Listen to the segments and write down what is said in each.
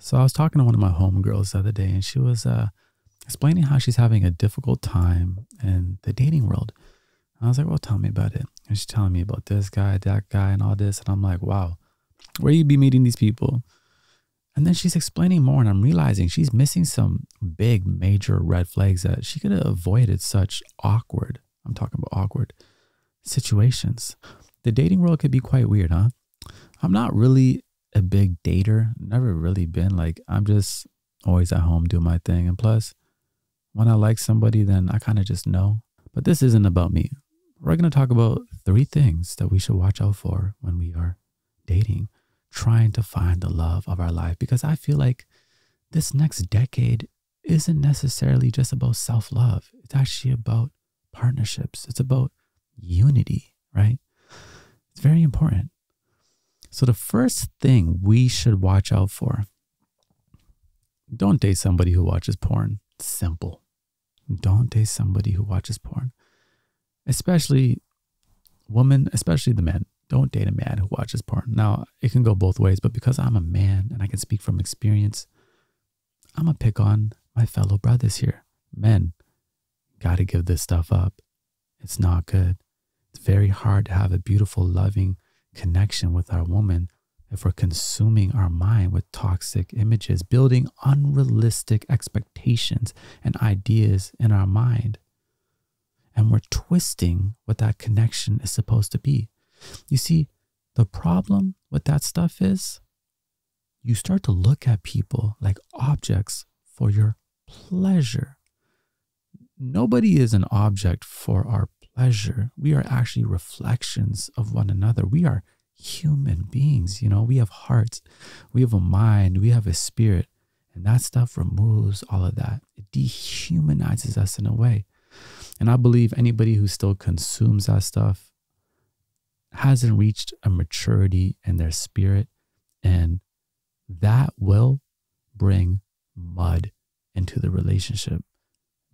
So I was talking to one of my homegirls the other day, and she was explaining how she's having a difficult time in the dating world. And I was like, well, tell me about it. And she's telling me about this guy, that guy, and all this. And I'm like, wow, where you be meeting these people? And then she's explaining more, and I'm realizing she's missing some big, major red flags that she could have avoided such awkward, I'm talking about awkward situations. The dating world could be quite weird, huh? I'm not really a big dater, never really been. Like, I'm just always at home doing my thing. And plus, when I like somebody, then I kind of just know. But this isn't about me. We're going to talk about 3 things that we should watch out for when we are dating, trying to find the love of our life. Because I feel like this next decade isn't necessarily just about self-love. It's actually about partnerships. It's about unity, right? It's very important. So the first thing we should watch out for, don't date somebody who watches porn. Simple. Don't date somebody who watches porn. Especially women, especially the men. Don't date a man who watches porn. Now, it can go both ways, but because I'm a man and I can speak from experience, I'm going to pick on my fellow brothers here. Men, got to give this stuff up. It's not good. It's very hard to have a beautiful, loving connection with our woman if we're consuming our mind with toxic images, building unrealistic expectations and ideas in our mind. And we're twisting what that connection is supposed to be. You see, the problem with that stuff is you start to look at people like objects for your pleasure. Nobody is an object for our pleasure. We are actually reflections of one another. We are human beings. You know, we have hearts, we have a mind, we have a spirit, and that stuff removes all of that. It dehumanizes us in a way. And I believe anybody who still consumes that stuff hasn't reached a maturity in their spirit, and that will bring mud into the relationship.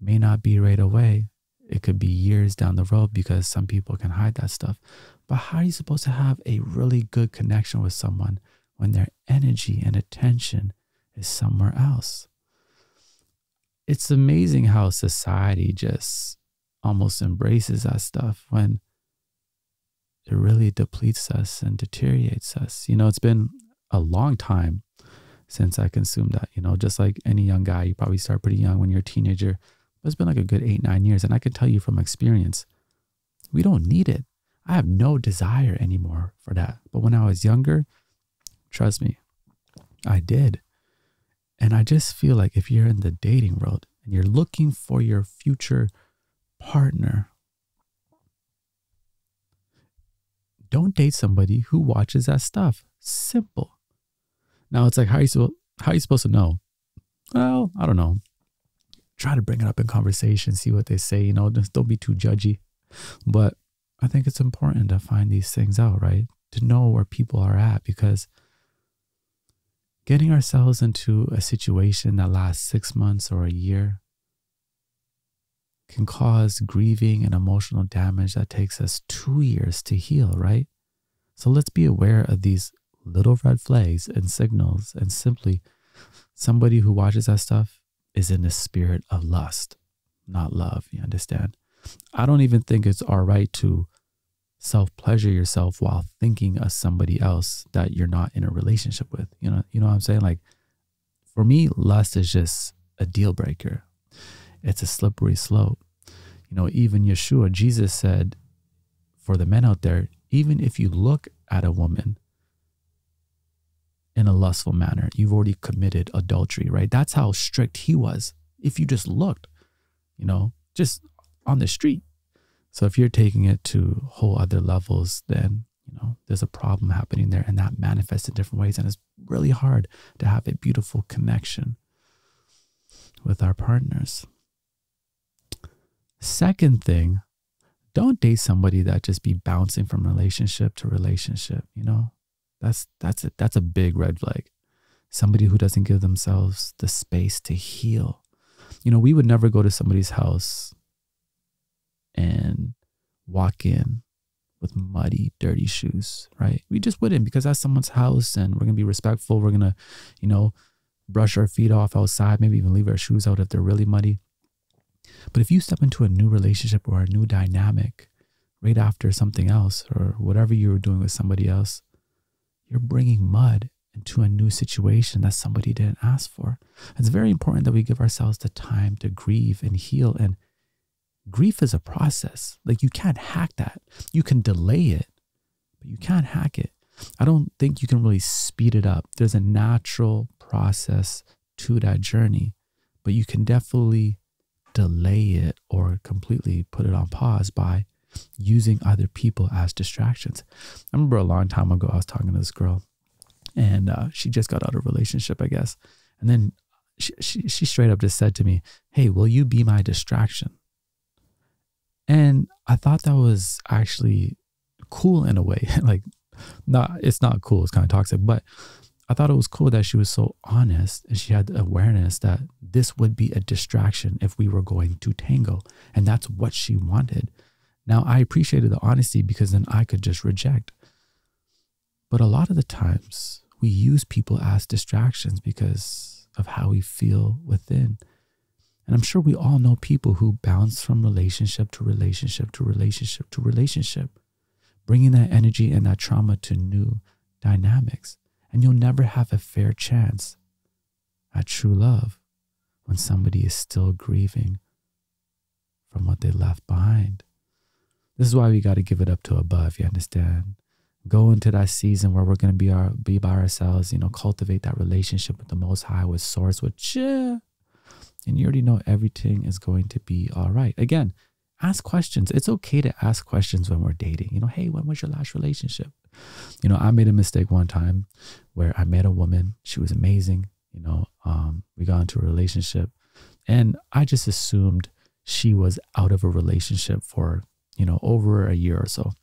May not be right away. It could be years down the road because some people can hide that stuff. But how are you supposed to have a really good connection with someone when their energy and attention is somewhere else? It's amazing how society just almost embraces that stuff when it really depletes us and deteriorates us. You know, it's been a long time since I consumed that. You know, just like any young guy, you probably start pretty young when you're a teenager. But it's been like a good 8-9 years. And I can tell you from experience, we don't need it. I have no desire anymore for that. But when I was younger, trust me, I did. And I just feel like if you're in the dating world and you're looking for your future partner, don't date somebody who watches that stuff. Simple. Now it's like, how are you supposed to know? Well, I don't know. Try to bring it up in conversation, see what they say, you know, just don't be too judgy. But I think it's important to find these things out, right? To know where people are at, because getting ourselves into a situation that lasts 6 months or a year can cause grieving and emotional damage that takes us 2 years to heal, right? So let's be aware of these little red flags and signals, and simply somebody who watches that stuff is in the spirit of lust, not love. You understand? I don't even think it's all right to self-pleasure yourself while thinking of somebody else that you're not in a relationship with. You know what I'm saying? Like, for me, lust is just a deal breaker. It's a slippery slope. You know, even Yeshua, Jesus said, for the men out there, even if you look at a woman in a lustful manner, you've already committed adultery, right? That's how strict he was. If you just looked, you know, just on the street. So if you're taking it to whole other levels, then, you know, there's a problem happening there, and that manifests in different ways. And it's really hard to have a beautiful connection with our partners. Second thing, don't date somebody that just be bouncing from relationship to relationship, you know? That's a big red flag. Somebody who doesn't give themselves the space to heal. You know, we would never go to somebody's house and walk in with muddy, dirty shoes, right? We just wouldn't, because that's someone's house and we're going to be respectful. We're going to, you know, brush our feet off outside, maybe even leave our shoes out if they're really muddy. But if you step into a new relationship or a new dynamic right after something else or whatever you were doing with somebody else, you're bringing mud into a new situation that somebody didn't ask for. It's very important that we give ourselves the time to grieve and heal. And grief is a process. Like, you can't hack that. You can delay it, but you can't hack it. I don't think you can really speed it up. There's a natural process to that journey, but you can definitely delay it or completely put it on pause by using other people as distractions. I remember a long time ago, I was talking to this girl, and she just got out of a relationship, I guess. And then she straight up just said to me, "Hey, will you be my distraction?" And I thought that was actually cool in a way. Like, it's not cool. It's kind of toxic, but I thought it was cool that she was so honest and she had the awareness that this would be a distraction if we were going to tango. And that's what she wanted. Now, I appreciated the honesty because then I could just reject. But a lot of the times we use people as distractions because of how we feel within. And I'm sure we all know people who bounce from relationship to relationship to relationship to relationship, bringing that energy and that trauma to new dynamics. And you'll never have a fair chance at true love when somebody is still grieving from what they left behind. This is why we got to give it up to above, you understand? Go into that season where we're going to be by ourselves, cultivate that relationship with the Most High, with Source, with and you already know everything is going to be all right. Again, ask questions. It's okay to ask questions when we're dating. Hey, when was your last relationship? I made a mistake one time where I met a woman. She was amazing. We got into a relationship and I just assumed she was out of a relationship for, over a year or so.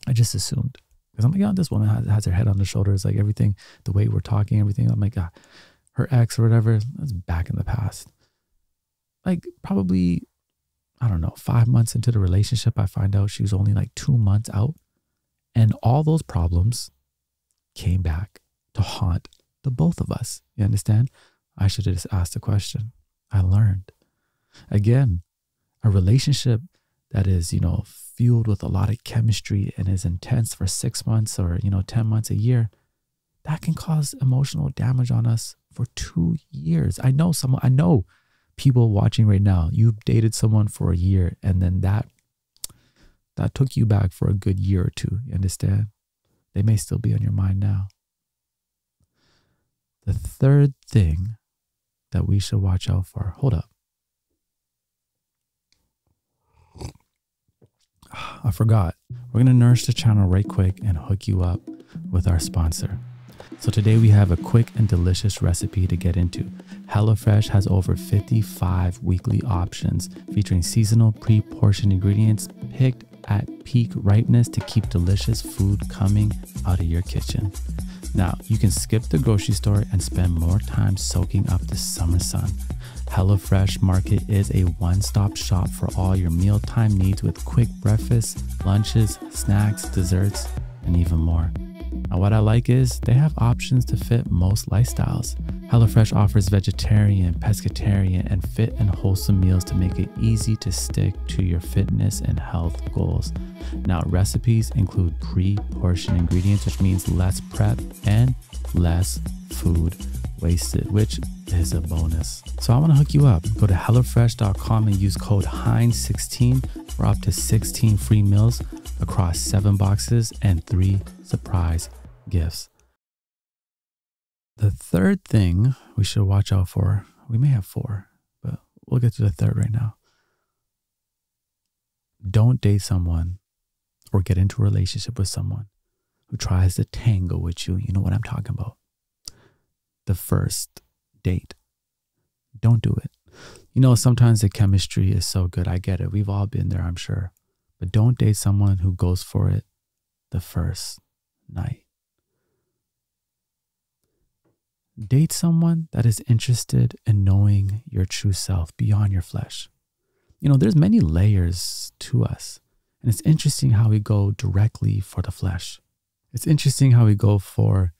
I just assumed. Because I'm like, oh, this woman has her head on her shoulders, like everything, the way we're talking, everything. I'm like, her ex or whatever, that's back in the past. Like probably, I don't know, 5 months into the relationship, I find out she was only like 2 months out. And all those problems came back to haunt the both of us. You understand? I should have just asked the question. I learned. Again, a relationship that is, fueled with a lot of chemistry and is intense for 6 months or, 10 months, a year, that can cause emotional damage on us for 2 years. I know people watching right now, you've dated someone for a year and then that took you back for a good year or two. You understand? They may still be on your mind now. The third thing that we should watch out for. Hold up. I forgot. We're going to nourish the channel right quick and hook you up with our sponsor. So today we have a quick and delicious recipe to get into. HelloFresh has over 55 weekly options featuring seasonal pre-portioned ingredients picked at peak ripeness to keep delicious food coming out of your kitchen. Now, you can skip the grocery store and spend more time soaking up the summer sun. HelloFresh Market is a one-stop shop for all your mealtime needs with quick breakfasts, lunches, snacks, desserts, and even more. Now, what I like is they have options to fit most lifestyles. HelloFresh offers vegetarian, pescatarian, and fit and wholesome meals to make it easy to stick to your fitness and health goals. Now, recipes include pre-portioned ingredients, which means less prep and less food wasted, which is a bonus. So I want to hook you up. Go to HelloFresh.com and use code HINDZ16 for up to 16 free meals across 7 boxes and 3 surprise gifts. The third thing we should watch out for, we may have 4, but we'll get to the third right now. Don't date someone or get into a relationship with someone who tries to tango with you. You know what I'm talking about. The first date. Don't do it. Sometimes the chemistry is so good. I get it. We've all been there, I'm sure. But don't date someone who goes for it the first night. Date someone that is interested in knowing your true self beyond your flesh. There's many layers to us. And it's interesting how we go directly for the flesh. It's interesting how we go for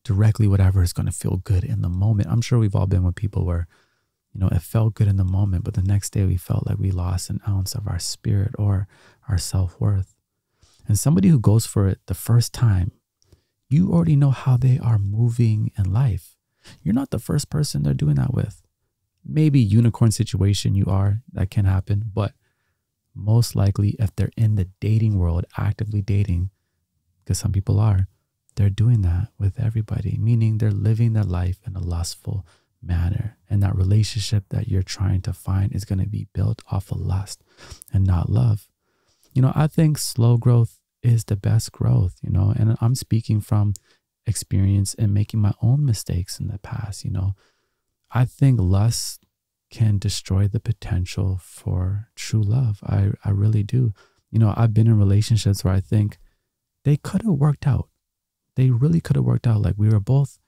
directly whatever is going to feel good in the moment. I'm sure we've all been with people where, you know, it felt good in the moment, but the next day we felt like we lost an ounce of our spirit or our self-worth. And somebody who goes for it the first time, you already know how they are moving in life. You're not the first person they're doing that with. Maybe unicorn situation you are, that can happen, but most likely if they're in the dating world, actively dating, because some people are, they're doing that with everybody, meaning they're living their life in a lustful manner. And that relationship that you're trying to find is going to be built off of lust and not love. You know, I think slow growth is the best growth, you know, and I'm speaking from experience and making my own mistakes in the past. You know, I think lust can destroy the potential for true love. I really do. You know, I've been in relationships where I think they could have worked out. They really could have worked out. Like, we were both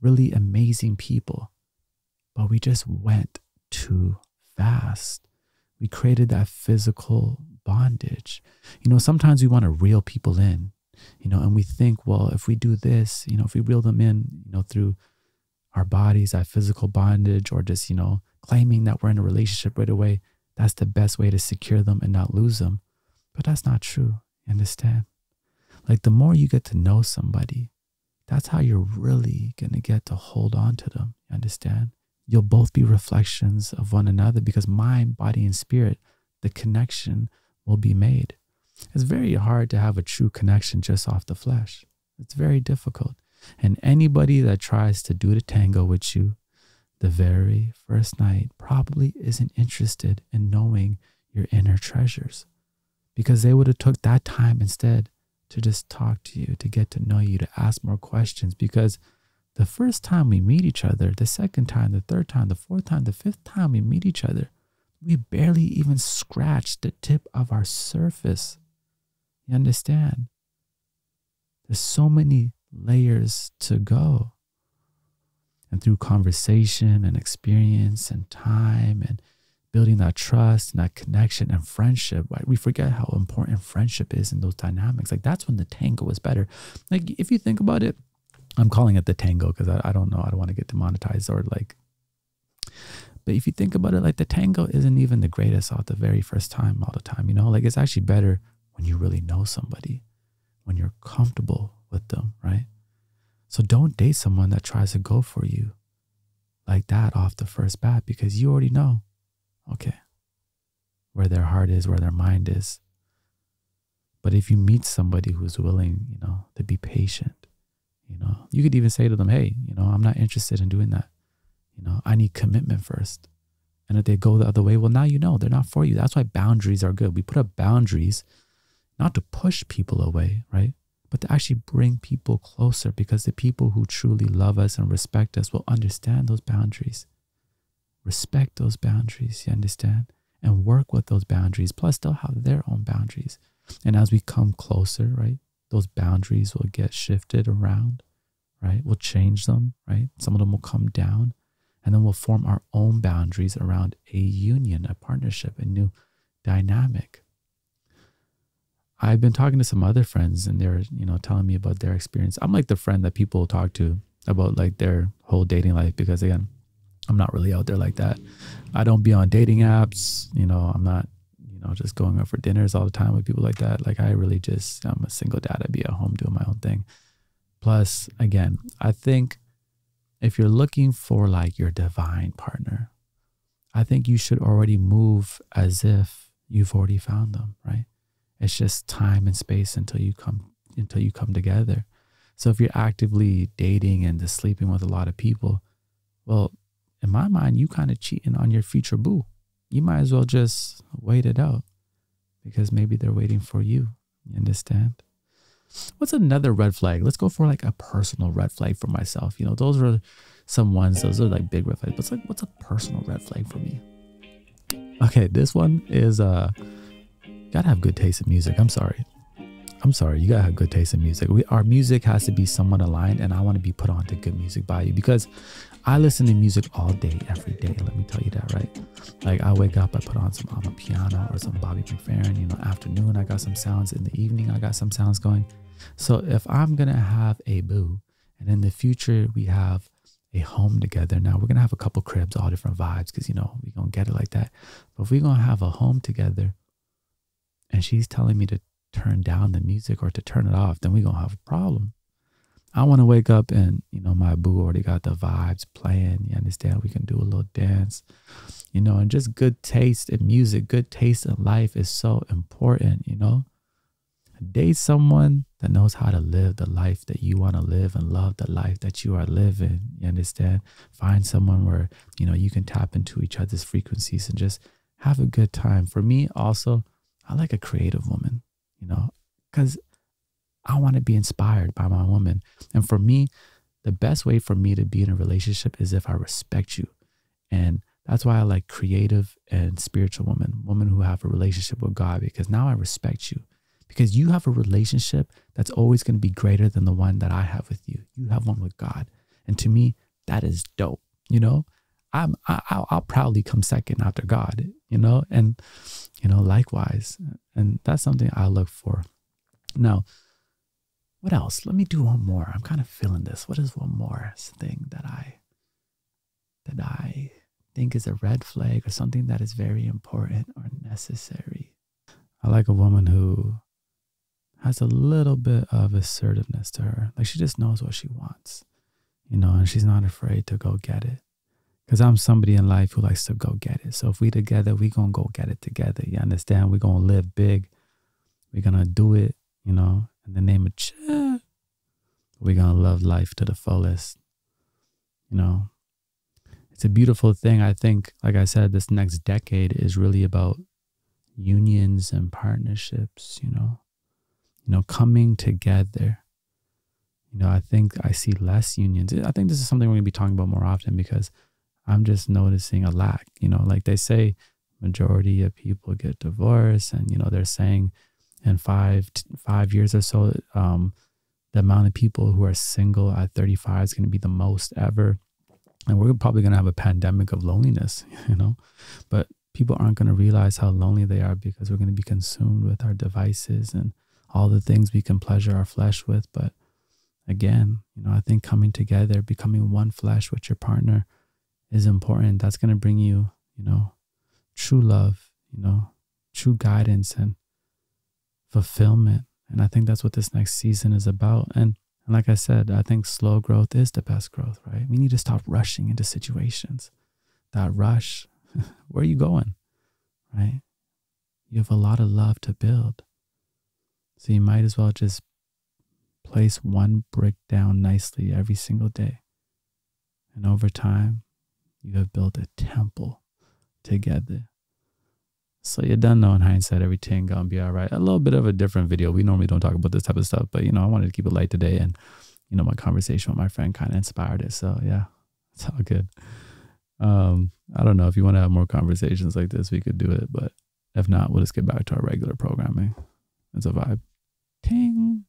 really amazing people, but we just went too fast. We created that physical bondage. You know, sometimes we want to reel people in, you know, and we think, well, if we do this, you know, if we reel them in, you know, through our bodies, that physical bondage, or just, you know, claiming that we're in a relationship right away, that's the best way to secure them and not lose them. But that's not true. You understand? Like, the more you get to know somebody, that's how you're really going to get to hold on to them. You understand? You'll both be reflections of one another, because mind, body, and spirit, the connection will be made. It's very hard to have a true connection just off the flesh. It's very difficult. And anybody that tries to do the tango with you the very first night probably isn't interested in knowing your inner treasures, because they would have took that time instead to just talk to you, to get to know you, to ask more questions. Because the first time we meet each other, the second time, the third time, the fourth time, the fifth time we meet each other, we barely even scratched the tip of our surface. You understand? There's so many layers to go. And through conversation and experience and time and building that trust and that connection and friendship, right? We forget how important friendship is in those dynamics. Like, that's when the tango is better. Like, if you think about it, I'm calling it the tango because I don't know. I don't want to get demonetized or like, but if you think about it, like, the tango isn't even the greatest off the very first time all the time, you know? Like, it's actually better when you really know somebody, when you're comfortable with them, right? So don't date someone that tries to go for you like that off the first bat, because you already know, okay, where their heart is, where their mind is. But if you meet somebody who's willing, you know, to be patient, you know, you could even say to them, hey, you know, I'm not interested in doing that. You know, I need commitment first. And if they go the other way, well, now you know they're not for you. That's why boundaries are good. We put up boundaries not to push people away, right? But to actually bring people closer, because the people who truly love us and respect us will understand those boundaries. Respect those boundaries, you understand? And work with those boundaries. Plus, they'll have their own boundaries. And as we come closer, right, those boundaries will get shifted around, right? We'll change them, right? Some of them will come down. And then we'll form our own boundaries around a union, a partnership, a new dynamic. I've been talking to some other friends, and they're, you know, telling me about their experience. I'm like the friend that people talk to about like their whole dating life, because again, I'm not really out there like that. I don't be on dating apps. You know, I'm not, you know, just going out for dinners all the time with people like that. Like, I really just, I'm a single dad. I'd be at home doing my own thing. Plus, again, I think if you're looking for like your divine partner, I think you should already move as if you've already found them, right? It's just time and space until you come together. So if you're actively dating and just sleeping with a lot of people, well, in my mind, you kind of cheating on your future boo. You might as well just wait it out, because maybe they're waiting for you. You understand? What's another red flag? Let's go for like a personal red flag for myself. You know, those are some ones, those are like big red flags. But it's like, what's a personal red flag for me? Okay, this one is, gotta have good taste in music. I'm sorry. You gotta have good taste in music. Our music has to be somewhat aligned, and I want to be put on to good music by you, because I listen to music all day, every day. Let me tell you that, right? Like, I wake up, I put on some piano or some Bobby McFerrin, you know, afternoon, I got some sounds. In the evening, I got some sounds going. So if I'm going to have a boo And in the future, we have a home together. Now we're going to have a couple cribs, all different vibes, because, you know, we're going to get it like that. But if we're going to have a home together and she's telling me to turn down the music or to turn it off, then we're going to have a problem. I want to wake up and, you know, my boo already got the vibes playing. You understand? We can do a little dance, you know, and just good taste in music, good taste in life is so important, you know. Date someone that knows how to live the life that you want to live and love the life that you are living. You understand? Find someone where, you know, you can tap into each other's frequencies and just have a good time. For me, also, I like a creative woman, you know, because I want to be inspired by my woman. And for me, the best way for me to be in a relationship is if I respect you. And that's why I like creative and spiritual women who have a relationship with God, because now I respect you. Because you have a relationship that's always going to be greater than the one that I have with you. You have one with God. And to me, that is dope. You know, I'll proudly come second after God, you know, and, you know, likewise. And that's something I look for. Now, what else? Let me do one more. I'm kind of feeling this. What is one more thing that I think is a red flag or something that is very important or necessary? I like a woman who has a little bit of assertiveness to her. Like she just knows what she wants, you know, and she's not afraid to go get it. Because I'm somebody in life who likes to go get it. So if we together, we going to go get it together. You understand? We're going to live big. We're going to do it, you know, in the name of chill. We're going to love life to the fullest. You know, it's a beautiful thing. I think, like I said, this next decade is really about unions and partnerships, you know, coming together. You know, I think I see less unions. I think this is something we're going to be talking about more often because I'm just noticing a lack, you know, like they say majority of people get divorced and, you know, they're saying in 5 years or so, the amount of people who are single at 35 is going to be the most ever. And we're probably going to have a pandemic of loneliness, you know, but people aren't going to realize how lonely they are because we're going to be consumed with our devices and all the things we can pleasure our flesh with. But again, you know, I think coming together, becoming one flesh with your partner is important. That's going to bring you, you know, true love, you know, true guidance and fulfillment. And I think that's what this next season is about. And like I said, I think slow growth is the best growth, right? We need to stop rushing into situations. That rush, where are you going, right? You have a lot of love to build. So you might as well just place one brick down nicely every single day. And over time, you have built a temple together. So you done know in hindsight, everything gonna be all right. A little bit of a different video. We normally don't talk about this type of stuff, but, you know, I wanted to keep it light today. And, you know, my conversation with my friend kind of inspired it. So yeah, it's all good. I don't know if you want to have more conversations like this, we could do it. But if not, we'll just get back to our regular programming. It's a vibe. Ting.